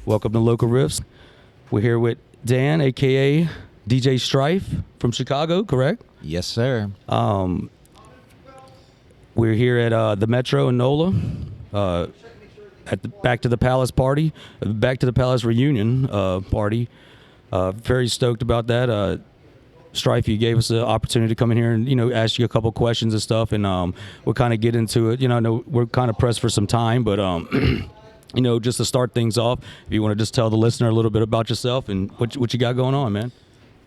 Welcome to Local Riffs. We're here with Dan, a.k.a. DJ Stryfe from Chicago, correct? Yes, sir. We're here at the Metro in NOLA at the Back to the Palace party, Back to the Palace reunion party. Very stoked about that. Stryfe, you gave us the opportunity to come in here and, ask you a couple questions and stuff, and we'll kind of get into it. I know we're kind of pressed for some time, but, just to start things off, if you want to just tell the listener a little bit about yourself and what you got going on, man.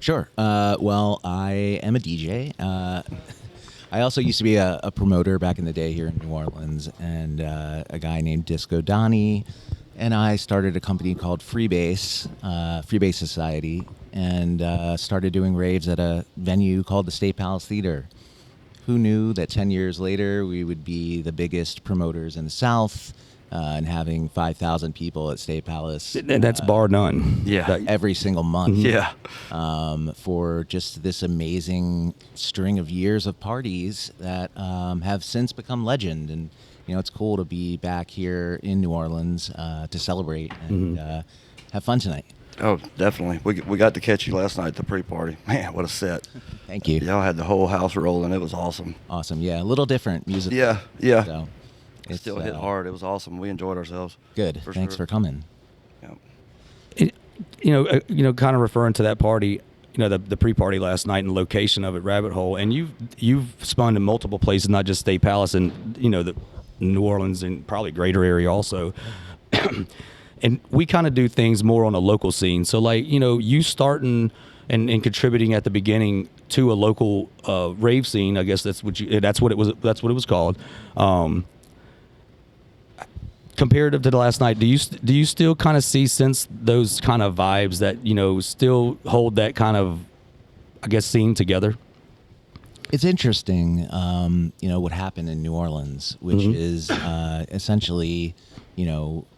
Sure. Well, I am a DJ. I also used to be a promoter back in the day here in New Orleans, and a guy named Disco Donnie and I started a company called Freebase Society, and started doing raves at a venue called the State Palace Theater. Who knew that 10 years later we would be the biggest promoters in the South, and having 5,000 people at State Palace. And that's bar none. Yeah. Every single month. Yeah. For just this amazing string of years of parties that have since become legend. And, it's cool to be back here in New Orleans to celebrate and have fun tonight. Oh, definitely. We got to catch you last night at the pre-party. Man, what a set. Thank you. Y'all had the whole house rolling. It was awesome. Awesome. Yeah, a little different music. Yeah. So It still hit hard. It was awesome. We enjoyed ourselves. Good. Thanks for coming. Yeah. Kind of referring to that party, the pre-party last night and the location of it, Rabbit Hole, and you've spun in multiple places, not just State Palace and the New Orleans and probably greater area also. And we kind of do things more on a local scene. So you starting and contributing at the beginning to a local rave scene. I guess that's what it was called. Comparative to the last night, do you still kind of see since those kind of vibes that still hold that kind of, I guess, scene together? It's interesting, what happened in New Orleans, which is essentially,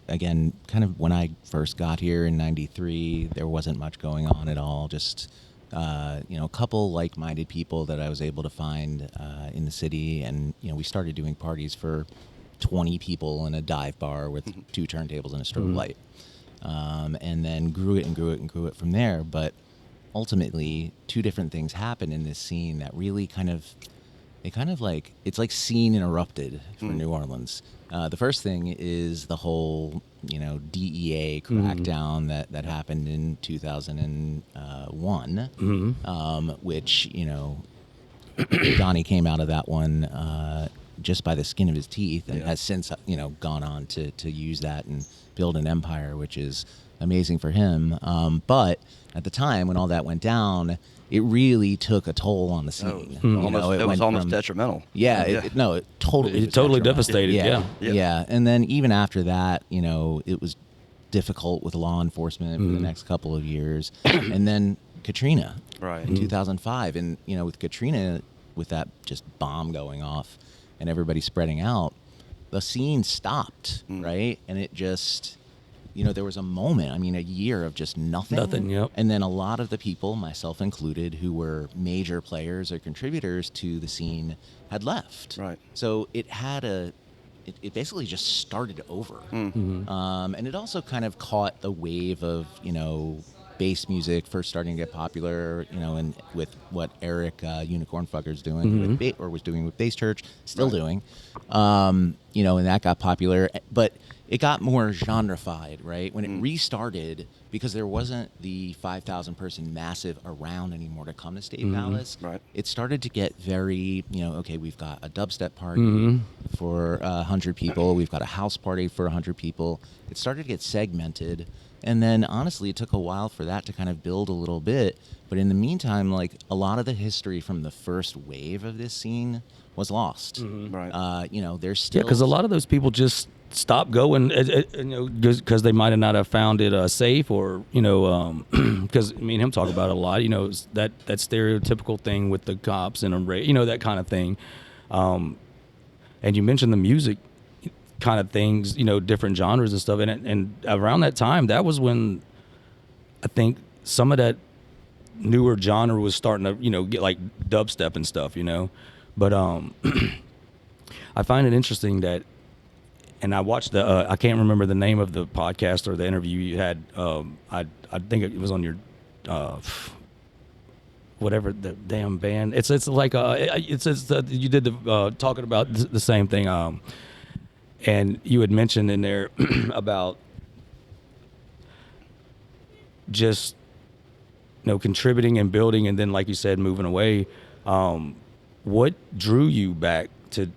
again, kind of when I first got here in '93, there wasn't much going on at all. Just, a couple like-minded people that I was able to find in the city, and we started doing parties for 20 people in a dive bar with 2 turntables and a strobe light, and then grew it from there. But ultimately, 2 different things happened in this scene that really it's like scene interrupted for New Orleans. The first thing is the whole DEA crackdown that happened in 2001, which Donnie came out of that one just by the skin of his teeth, and has since gone on to use that and build an empire, which is amazing for him. But at the time when all that went down, it really took a toll on the scene. It was almost detrimental. Yeah, it totally devastated. Yeah. And then even after that, it was difficult with law enforcement for the next couple of years. And then Katrina, in 2005, and with Katrina, with that just bomb going off and everybody spreading out, the scene stopped, right? And it just, there was a moment, a year of just nothing. Nothing, yep. And then a lot of the people, myself included, who were major players or contributors to the scene had left. Right. So it basically just started over. And it also kind of caught the wave of, bass music first starting to get popular, and with what Eric Unicorn Fucker's doing was doing with Bass Church, still doing, and that got popular, but it got more genrefied, right? When it restarted, because there wasn't the 5,000 person massive around anymore to come to State Palace, it started to get very, okay, we've got a dubstep party for 100 people, we've got a house party for 100 people. It started to get segmented. And then, honestly, it took a while for that to kind of build a little bit. But in the meantime, a lot of the history from the first wave of this scene was lost. Right. There's still... Yeah, because a lot of those people just stopped going, because they might have not have found it safe, or, because me and him talk about it a lot, that stereotypical thing with the cops and, that kind of thing. And you mentioned the music kind of things, different genres and stuff, and around that time, that was when I think some of that newer genre was starting to get like dubstep and stuff, but I find it interesting that and I watched the I can't remember the name of the podcast or the interview you had. I think it was on your whatever the damn band. It's like you did the talking about the same thing. And you had mentioned in there about just contributing and building, and then like you said, moving away. What drew you back to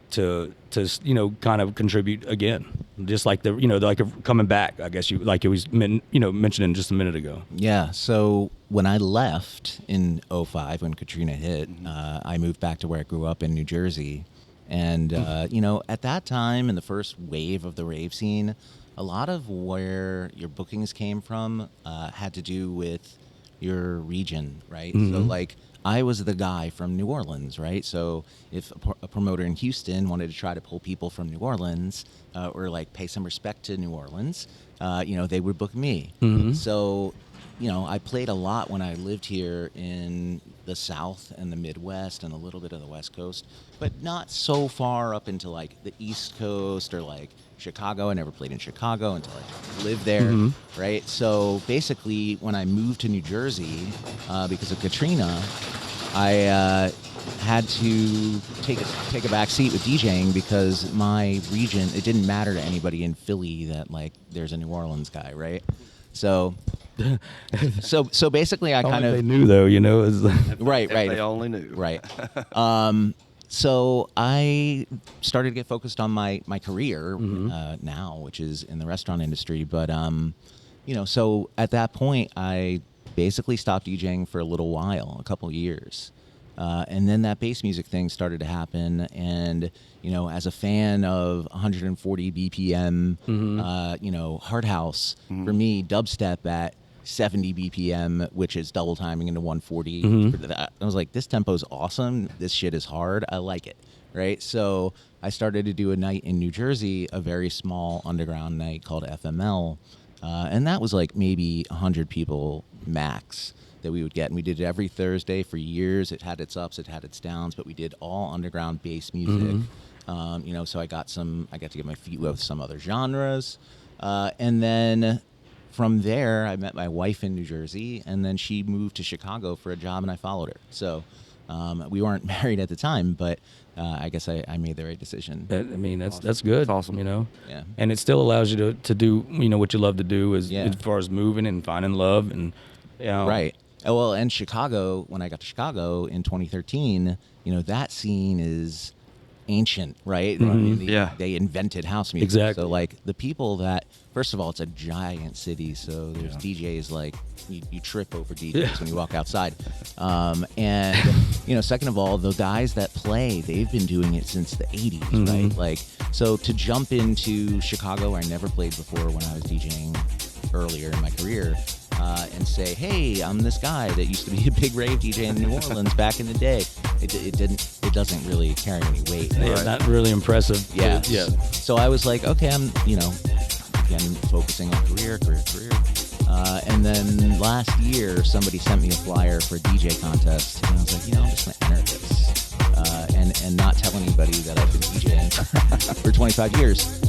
kind of contribute again, just like like coming back, I guess you like it was mentioning just a minute ago. Yeah. So when I left in '05, when Katrina hit, I moved back to where I grew up in New Jersey. And, at that time, in the first wave of the rave scene, a lot of where your bookings came from had to do with your region, right? So, like, I was the guy from New Orleans, right? So if a promoter in Houston wanted to try to pull people from New Orleans or, like, pay some respect to New Orleans, they would book me. So, I played a lot when I lived here in the South and the Midwest and a little bit of the West Coast, but not so far up into, like, the East Coast or, like, Chicago. I never played in Chicago until I lived there, right? So basically, when I moved to New Jersey because of Katrina, I had to take a back seat with DJing because my region, it didn't matter to anybody in Philly that, like, there's a New Orleans guy, right? So basically, I kind of they knew though, right. They only knew. Right. So I started to get focused on my career now, which is in the restaurant industry. But so at that point, I basically stopped DJing for a little while, a couple years. And then that bass music thing started to happen. And, as a fan of 140 BPM, hard house, for me, dubstep at 70 BPM, which is double timing into 140. I was like, this tempo's awesome. This shit is hard. I like it. Right. So I started to do a night in New Jersey, a very small underground night called FML. And that was like maybe 100 people max that we would get. And we did it every Thursday for years. It had its ups, it had its downs, but we did all underground bass music. So I got to get my feet wet with some other genres. And then from there, I met my wife in New Jersey, and then she moved to Chicago for a job, and I followed her. So we weren't married at the time, but I guess I made the right decision. That's good. That's awesome. Yeah. And it still allows you to do what you love to do as far as moving and finding love and right. Well, and Chicago, when I got to Chicago in 2013, that scene is ancient, right? They invented house music. Exactly. So, like, the people that, first of all, it's a giant city, so there's DJs, like, you trip over DJs when you walk outside. And, second of all, the guys that play, they've been doing it since the 80s, right? Like, so to jump into Chicago, where I never played before when I was DJing earlier in my career, and say, hey, I'm this guy that used to be a big rave DJ in New Orleans back in the day. It doesn't really carry any weight. Yeah, not really impressive. Yeah. So I was like, okay, I'm, again, focusing on career. And then last year, somebody sent me a flyer for a DJ contest, and I was like, I'm just gonna enter this, and not tell anybody that I've been DJing for 25 years.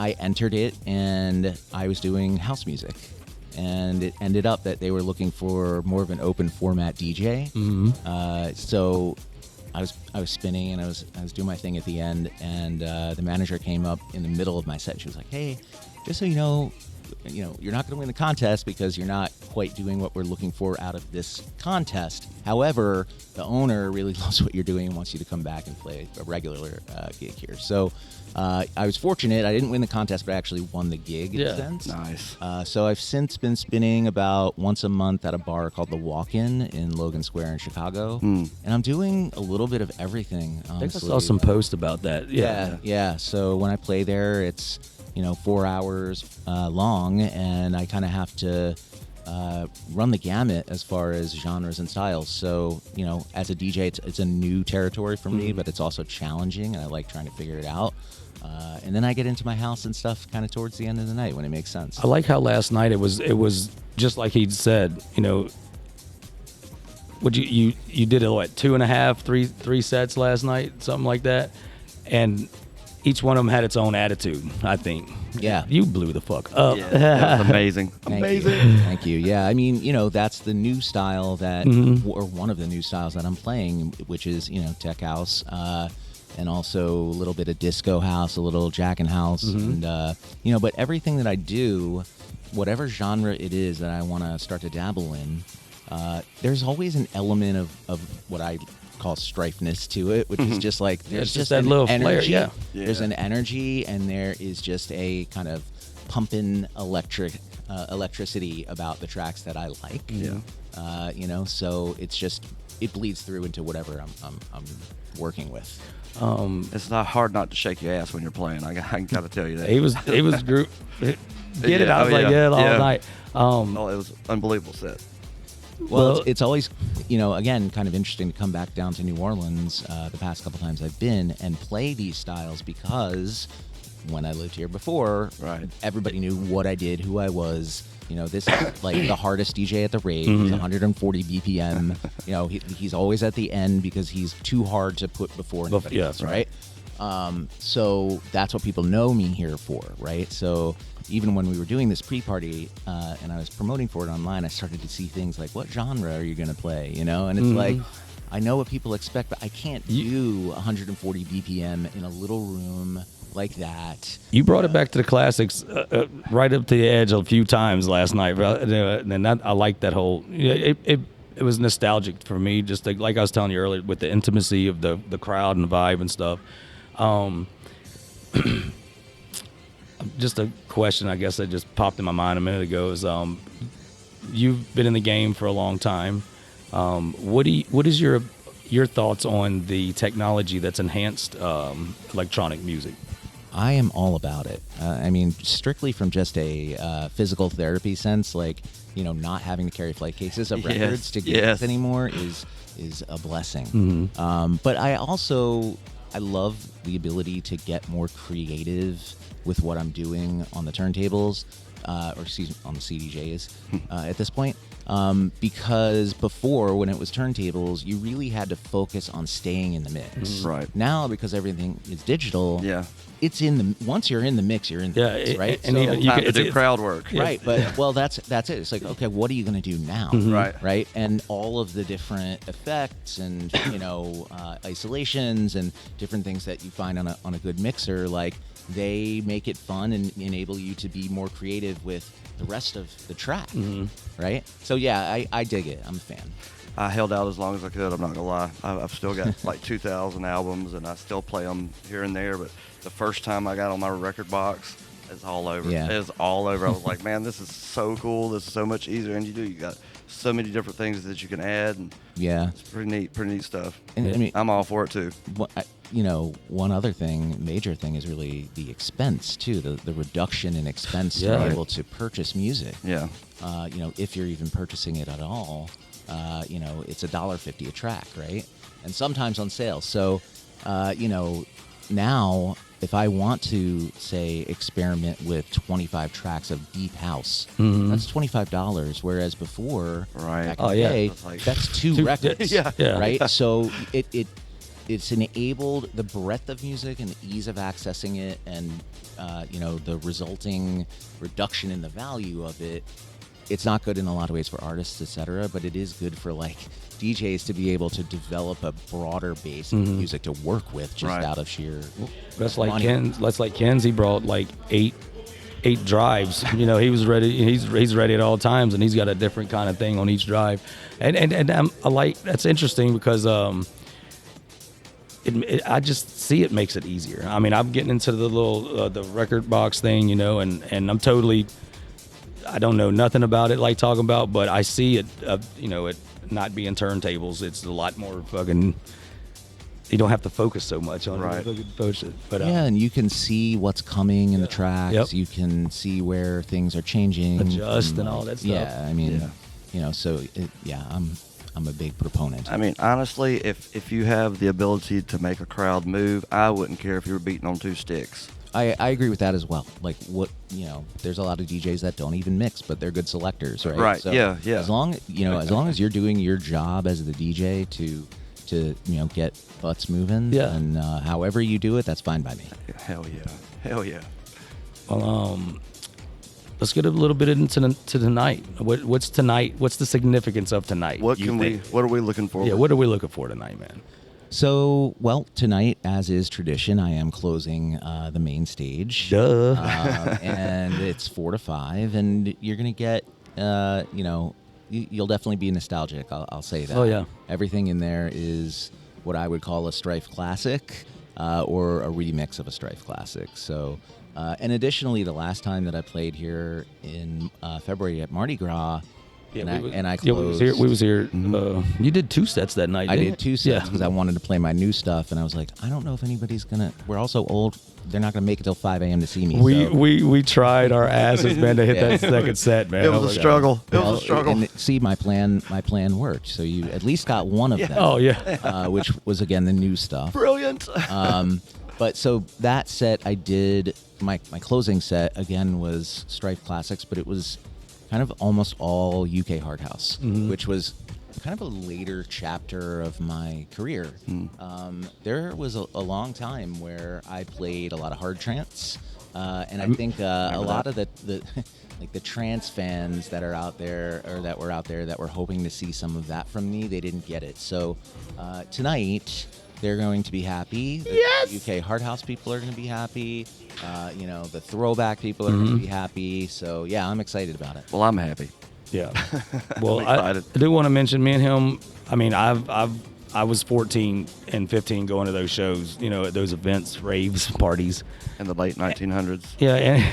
I entered it, and I was doing house music, and it ended up that they were looking for more of an open format DJ. So I was spinning, and I was doing my thing at the end, and the manager came up in the middle of my set. She was like, "Hey, just so you know, you're not going to win the contest because you're not quite doing what we're looking for out of this contest. However, the owner really loves what you're doing and wants you to come back and play a regular gig here." So I was fortunate. I didn't win the contest, but I actually won the gig in a sense. Nice. So I've since been spinning about once a month at a bar called The Walk-In in Logan Square in Chicago. And I'm doing a little bit of everything, honestly. I think I saw some posts about that. Yeah. So when I play there, it's 4 hours long, and I kind of have to run the gamut as far as genres and styles. So, as a DJ, it's a new territory for me, but it's also challenging, and I like trying to figure it out. And then I get into my house and stuff kind of towards the end of the night when it makes sense. I like how last night it was just like he'd said, you know. Would you did it what 2.5, three sets last night, something like that, and each one of them had its own attitude. I think. Yeah, you blew the fuck up. Yeah, that was amazing. Thank you. Yeah, I mean, you know, that's the new style that, or one of the new styles that I'm playing, which is, you know, tech house, and also a little bit of disco house, a little jackin' house, and you know, but everything that I do, whatever genre it is that I want to start to dabble in, there's always an element of what I call strifeness to it, which is just like there's just that an little energy. flair, There's an energy, and there is just a kind of pumping electricity about the tracks that I like. You know, so it's just it bleeds through into whatever I'm working with. It's not hard not to shake your ass when you're playing. I got to tell you that. He was group. Get it? I was Oh, like, yeah. all Yeah. night. Oh, it was unbelievable set. Well, it's always, you know, again, kind of interesting to come back down to New Orleans the past couple times I've been and play these styles because when I lived here before, Right. everybody knew what I did, who I was. You know, this is like the hardest DJ at the rave. He's 140 BPM. You know, he's always at the end because he's too hard to put before anybody yeah, else, right? So that's what people know me here for, right? So even when we were doing this pre-party and I was promoting for it online, I started to see things like, what genre are you going to play, you know? And it's like, I know what people expect, but I can't do 140 BPM in a little room like that. You brought it back to the classics, right up to the edge a few times last night, and I like that whole. It was nostalgic for me, just like I was telling you earlier, with the intimacy of the crowd and the vibe and stuff. Just a question, I guess, that just popped in my mind a minute ago is, you've been in the game for a long time. What is your thoughts on the technology that's enhanced electronic music? I am all about it. I mean, strictly from just a physical therapy sense, like, you know, not having to carry flight cases of records to gigs anymore is a blessing. But I love the ability to get more creative with what I'm doing on the turntables, or excuse me, on the CDJs at this point. Because before, when it was turntables, you really had to focus on staying in the mix. Right. Now, because everything is digital, it's once you're in the mix, you're in the mix, right? And so, you can do crowd work. Right, but well, that's it. It's like, okay, what are you going to do now? Right, and all of the different effects and you know isolations and different things that you find on a good mixer, like they make it fun and enable you to be more creative with the rest of the track, right? So yeah, I dig it. I'm a fan. I held out as long as I could. I'm not gonna lie. I've still got like 2,000 albums, and I still play them here and there. But the first time I got on my record box, it's all over. Yeah. It's all over. I was like, man, this is so cool. This is so much easier, and you got so many different things that you can add. And it's pretty neat stuff. And I mean, I'm all for it too. You know, one other major thing is really the expense too. The reduction in expense to be able to purchase music. Yeah. You know, if you're even purchasing it at all. You know, it's $1.50 a track, right? And sometimes on sale. So, you know, now if I want to say experiment with 25 tracks of deep house, that's $25. Whereas before, back in the day, that's two records, right? So it's enabled the breadth of music and the ease of accessing it, and you know, the resulting reduction in the value of it. It's not good in a lot of ways for artists, etc., but it is good for like DJs to be able to develop a broader base of music to work with, just out of sheer. That's like Ken's. He brought like eight drives. You know, he was ready. He's ready at all times, and he's got a different kind of thing on each drive. And I like that's interesting because I just see it makes it easier. I mean, I'm getting into the little the record box thing, you know, and I'm totally. I don't know nothing about it like talking about, but I see it, you know, it not being turntables. It's a lot more fucking, you don't have to focus so much on it. But, yeah, and you can see what's coming in the tracks. You can see where things are changing. Adjust and all that stuff. Yeah, I mean, you know, so, I'm a big proponent. I mean, honestly, if you have the ability to make a crowd move, I wouldn't care if you were beating on 2 sticks. I agree with that as well. Like there's a lot of DJs that don't even mix, but they're good selectors, right? Right. So Yeah. As long as you're doing your job as the DJ to get butts moving, Yeah. and however you do it, that's fine by me. Hell yeah. Hell yeah. Well, let's get a little bit into tonight. What's tonight? What's the significance of tonight? What you think? are we looking for? Yeah, what are we looking for tonight, man? So, well, tonight, as is tradition, I am closing the main stage. Duh. And it's 4 to 5, and you're going to get, you'll definitely be nostalgic, I'll say that. Oh, yeah. Everything in there is what I would call a Stryfe classic or a remix of a Stryfe classic. So, and additionally, the last time that I played here in February at Mardi Gras, I closed. Yeah, we was here. You did 2 sets that night. I didn't did 2 you? sets because I wanted to play my new stuff, and I was like, I don't know if anybody's gonna. We're all so old; they're not gonna make it till 5 a.m. to see me. So. We tried our asses, man, to hit Yeah. that second set, man. It was a struggle. It was a struggle. And see, my plan worked. So you at least got one of them. Oh yeah. Which was again the new stuff. Brilliant. But so that set I did. My closing set again was Stryfe classics, but it was kind of almost all UK hard house, which was kind of a later chapter of my career. There was a long time where I played a lot of hard trance, and I think a lot of the like the trance fans that are out there or that were out there that were hoping to see some of that from me, they didn't get it. So tonight they're going to be happy. The UK hard house people are going to be happy. The throwback people are going to be happy. So yeah, I'm excited about it. Well, I'm happy. Yeah. Well, I'm I excited. do want to mention me and him. I mean, I was 14 and 15 going to those shows, at those events, raves, parties. In the late 1900s. Yeah,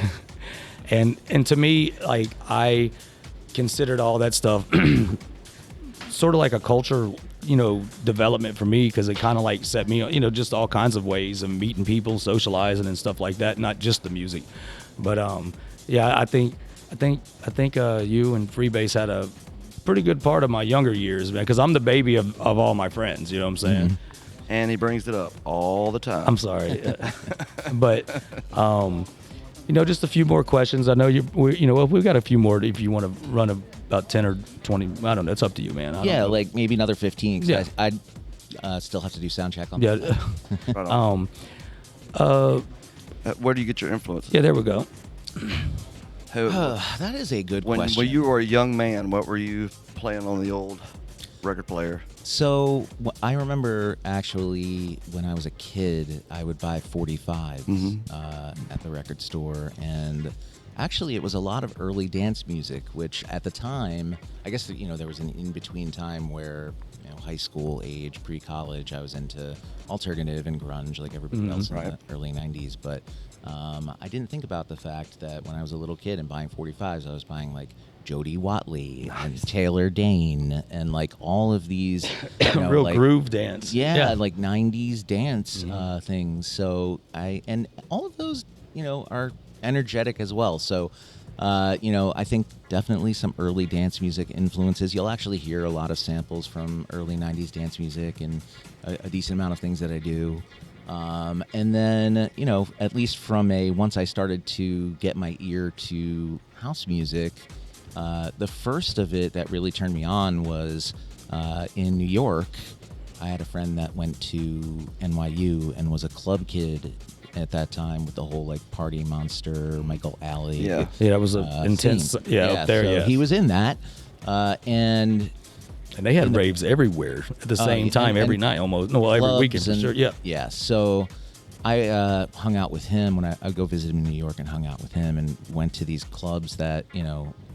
and to me, like, I considered all that stuff sort of like a culture, development for me, because it kind of like set me, just all kinds of ways of meeting people, socializing and stuff like that, not just the music. But yeah, I think you and Freebase had a pretty good part of my younger years, man, because I'm the baby of all my friends, you know what I'm saying? And he brings it up all the time. I'm sorry. But just a few more questions. I know we've got a few more if you want to run about 10 or 20. I don't know. It's up to you, man. I don't know. Like maybe another 15. 'Cause Yeah. I'd still have to do sound check on Yeah. that. Right on. Where do you get your influence? Yeah, there we go. That is a good question. When you were a young man, what were you playing on the old record player? So I remember actually when I was a kid, I would buy 45s at the record store, and actually it was a lot of early dance music, which at the time, I guess there was an in-between time where high school age, pre-college, I was into alternative and grunge like everybody else in the early 90s, but I didn't think about the fact that when I was a little kid and buying 45s, I was buying like Jody Watley and Taylor Dane and like all of these Real like, groove dance. like 90s dance things. So and all of those are energetic as well. So I think definitely some early dance music influences. You'll actually hear a lot of samples from early 90s dance music and a decent amount of things that I do. And then, at least from once I started to get my ear to house music, the first of it that really turned me on was in New York. I had a friend that went to NYU and was a club kid at that time with the whole like Party Monster, Michael Alley. Yeah, that was an intense. Scene. Up there. So Yeah, he was in that, and they had raves everywhere at the same time every night almost. No, well, every weekend for sure. Yeah. Yeah. So I hung out with him when I'd go visit him in New York and hung out with him and went to these clubs that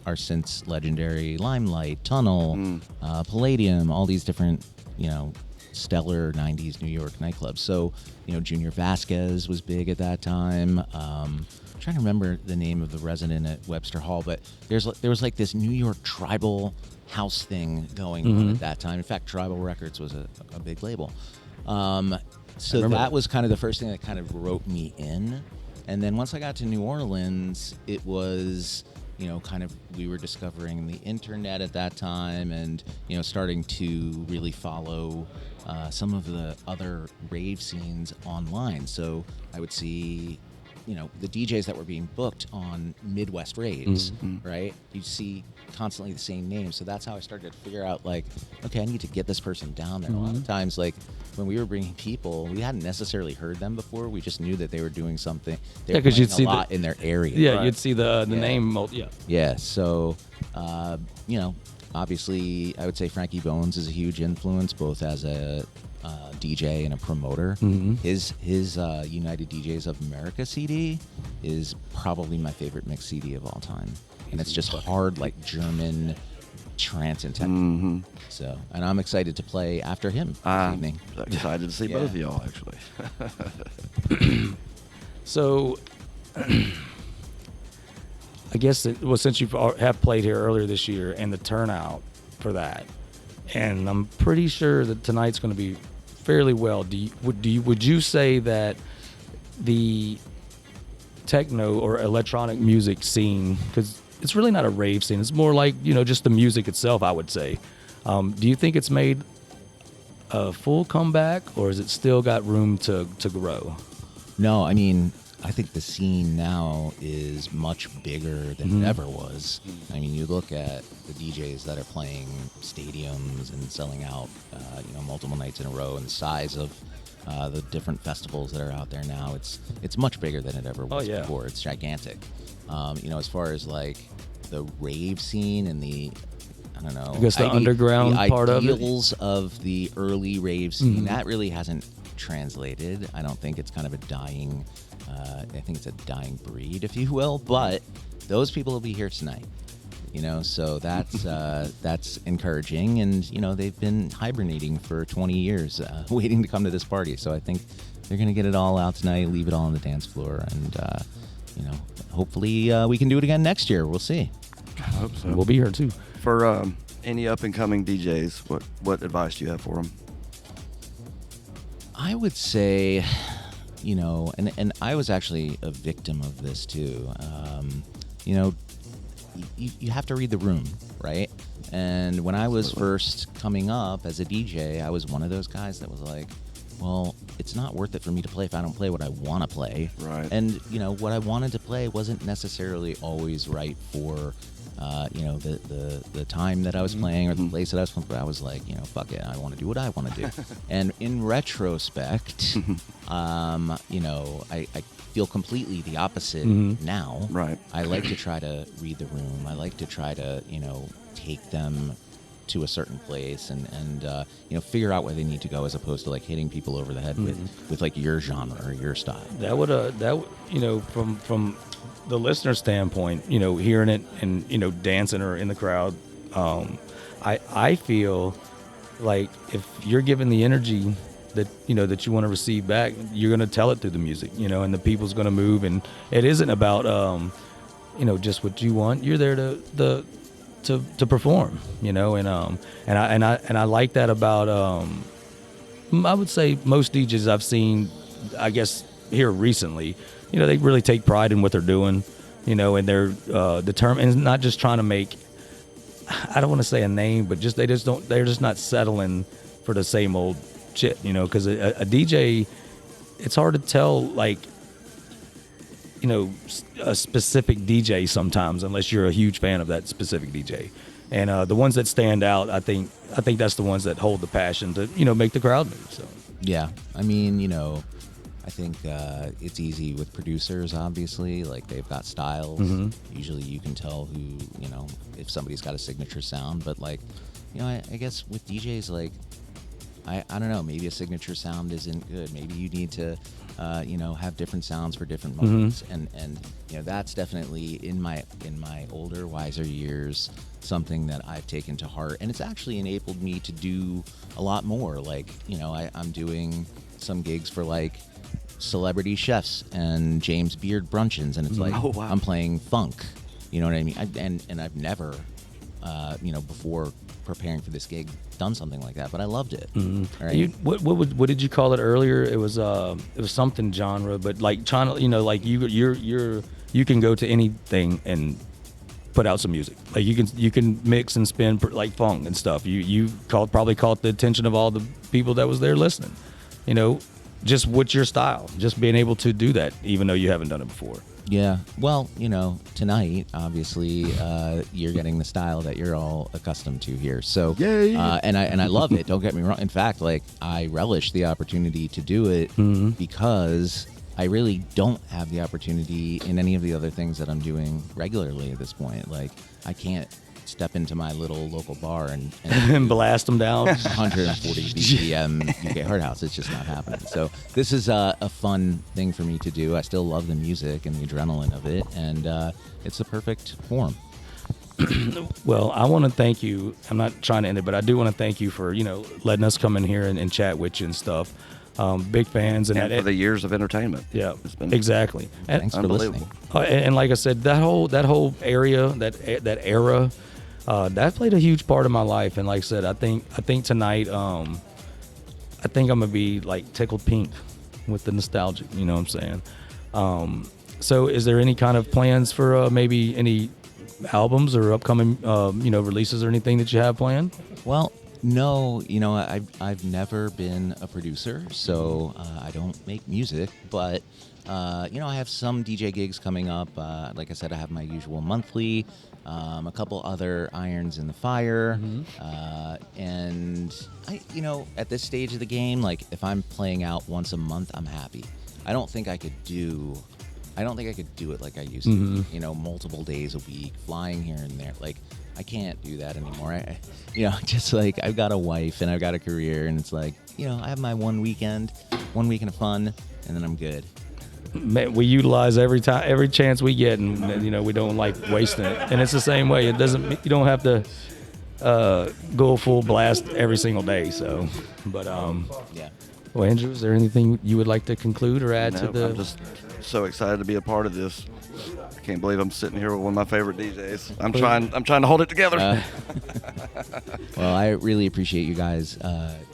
are since legendary: Limelight, Tunnel, Palladium, all these different stellar 90s New York nightclubs. So Junior Vasquez was big at that time. I'm trying to remember the name of the resident at Webster Hall, but there was like this New York tribal house thing going on at that time. In fact, Tribal Records was a big label. So that was kind of the first thing that kind of roped me in. And then once I got to New Orleans, it was kind of we were discovering the internet at that time, and starting to really follow some of the other rave scenes online. So I would see the DJs that were being booked on Midwest raves, right? You'd see constantly the same names. So that's how I started to figure out, like, okay, I need to get this person down there. A lot of times, like, when we were bringing people, we hadn't necessarily heard them before. We just knew that they were doing something. They were because you'd playing see a lot in their area. Yeah, right? you'd see the name. Yeah. So, obviously, I would say Frankie Bones is a huge influence, both as a DJ and a promoter. His United DJs of America CD is probably my favorite mix CD of all time, and it's just hard, like German trance and techno. So, and I'm excited to play after him this evening. Excited to see both of y'all, actually. So, I guess since you have played here earlier this year, and the turnout for that, and I'm pretty sure that tonight's going to be fairly well. Would you say that the techno or electronic music scene, because it's really not a rave scene, it's more like just the music itself, I would say, do you think it's made a full comeback, or has it still got room to grow? No, I mean, I think the scene now is much bigger than it ever was. I mean, you look at the DJs that are playing stadiums and selling out, multiple nights in a row, and the size of the different festivals that are out there now. It's much bigger than it ever was before. It's gigantic. As far as like the rave scene and the, I don't know, I guess the underground part of it. The ideals of the early rave scene, that really hasn't translated. I don't think it's kind of a dying. I think it's a dying breed, if you will. But those people will be here tonight. So that's encouraging, and they've been hibernating for 20 years, waiting to come to this party. So I think they're gonna get it all out tonight, leave it all on the dance floor, and hopefully we can do it again next year. We'll see. I hope so. We'll be here too. For any up and coming DJs, what advice do you have for them? I would say, and I was actually a victim of this too. You have to read the room, right? And when I was first coming up as a DJ, I was one of those guys that was like, well, it's not worth it for me to play if I don't play what I want to play. Right. And, what I wanted to play wasn't necessarily always right for, the time that I was playing or the place that I was playing. But I was like, fuck it, I want to do what I want to do. And in retrospect, I feel completely the opposite now. Right. I like to try to read the room. I like to try to, take them to a certain place and figure out where they need to go, as opposed to like hitting people over the head with like your genre or your style. That would from the listener standpoint, hearing it and dancing or in the crowd, I feel like if you're given the energy that that you want to receive back, you're going to tell it through the music, and the people's going to move, and it isn't about just what you want. You're there to perform, and I like that about I would say most DJs I've seen, I guess here recently, they really take pride in what they're doing, and they're determined, and not just trying to make, I don't want to say a name, but they're just not settling for the same old shit, because a DJ, it's hard to tell, like, a specific DJ sometimes, unless you're a huge fan of that specific DJ. And the ones that stand out, I think that's the ones that hold the passion to, make the crowd move. So yeah, I mean, I think it's easy with producers, obviously, like they've got styles. Usually you can tell who, if somebody's got a signature sound, but like, I guess with DJs, like, I don't know, maybe a signature sound isn't good. Maybe you need to, have different sounds for different moments. And that's definitely in my older, wiser years, something that I've taken to heart. And it's actually enabled me to do a lot more. Like, I'm doing some gigs for like celebrity chefs and James Beard bruncheons. And it's like, I'm playing funk, you know what I mean? And I've never, before preparing for this gig, done something like that, but I loved it. Right? What did you call it earlier? It was something genre, but like trying to, like you can go to anything and put out some music. Like you can mix and spin like funk and stuff. You probably caught the attention of all the people that was there listening. You know, just what's your style? Just being able to do that, even though you haven't done it before. Yeah. Well, you know, tonight, obviously, you're getting the style that you're all accustomed to here. So, Yay. And I love it. Don't get me wrong. In fact, like, I relish the opportunity to do it because I really don't have the opportunity in any of the other things that I'm doing regularly at this point. Like, I can't step into my little local bar and Blast them down. 140 BPM UK Hard House. It's just not happening. So this is a fun thing for me to do. I still love the music and the adrenaline of it, and it's the perfect form. Well, I want to thank you. I'm not trying to end it, but I do want to thank you for, you know, letting us come in here and chat with you and stuff. Big fans and for the years of entertainment. Yeah, it's been exactly. And, Thanks for listening. and like I said, that whole area, that era, that played a huge part of my life. And like I said, I think tonight, I think I'm gonna be like tickled pink with the nostalgic. You know what I'm saying? So, is there any kind of plans for maybe any albums or upcoming releases or anything that you have planned? Well, no, you know, I've never been a producer, so I don't make music, but you know, I have some DJ gigs coming up. Like I said, I have my usual monthly, a couple other irons in the fire, and you know, at this stage of the game, like if I'm playing out once a month, I'm happy. I don't think I could do it like I used to. You know, multiple days a week, flying here and there. Like, I can't do that anymore. You know, just like I've got a wife and I've got a career, and it's like, you know, I have my one week of fun, and then I'm good. Man, we utilize every chance we get, and you know, we don't like wasting it. And it's the same way. You don't have to go full blast every single day. So, but Yeah. Well, Andrew, is there anything you would like to conclude or add to the? I'm just so excited to be a part of this. I can't believe I'm sitting here with one of my favorite DJs. I'm trying to hold it together. Well, I really appreciate you guys,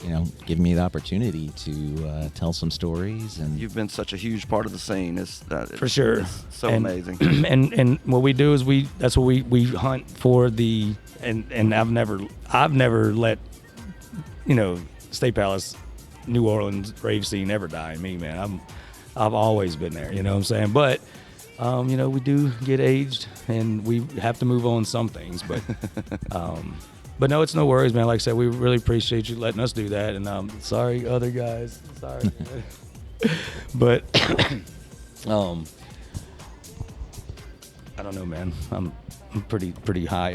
you know, giving me the opportunity to tell some stories. And You've been such a huge part of the scene. For sure. It's so amazing. And what we do is that's what we hunt for and I've never let, you know, State Palace, New Orleans rave scene ever die in me, man. I've always been there, you know what I'm saying? But you know, we do get aged and we have to move on some things, but no, it's no worries, man. Like I said, we really appreciate you letting us do that, and sorry other guys, sorry. But I don't know, man. I'm pretty high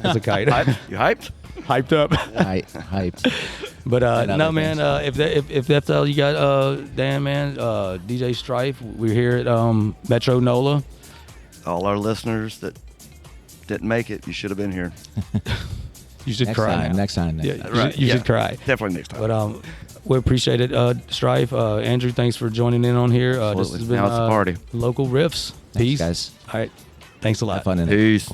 as a kite. You hyped? Hyped up. hyped. But no, man. If that's all you got, Dan, man, DJ Stryfe, we're here at Metro NOLA. All our listeners that didn't make it, you should have been here. You should cry. Next time. Yeah, you should cry. Definitely next time. But we appreciate it, Stryfe. Andrew, thanks for joining in on here. This has been Now it's a party. Local Riffs. Thanks, Peace, guys. All right. Thanks a lot. Have fun in it. Peace.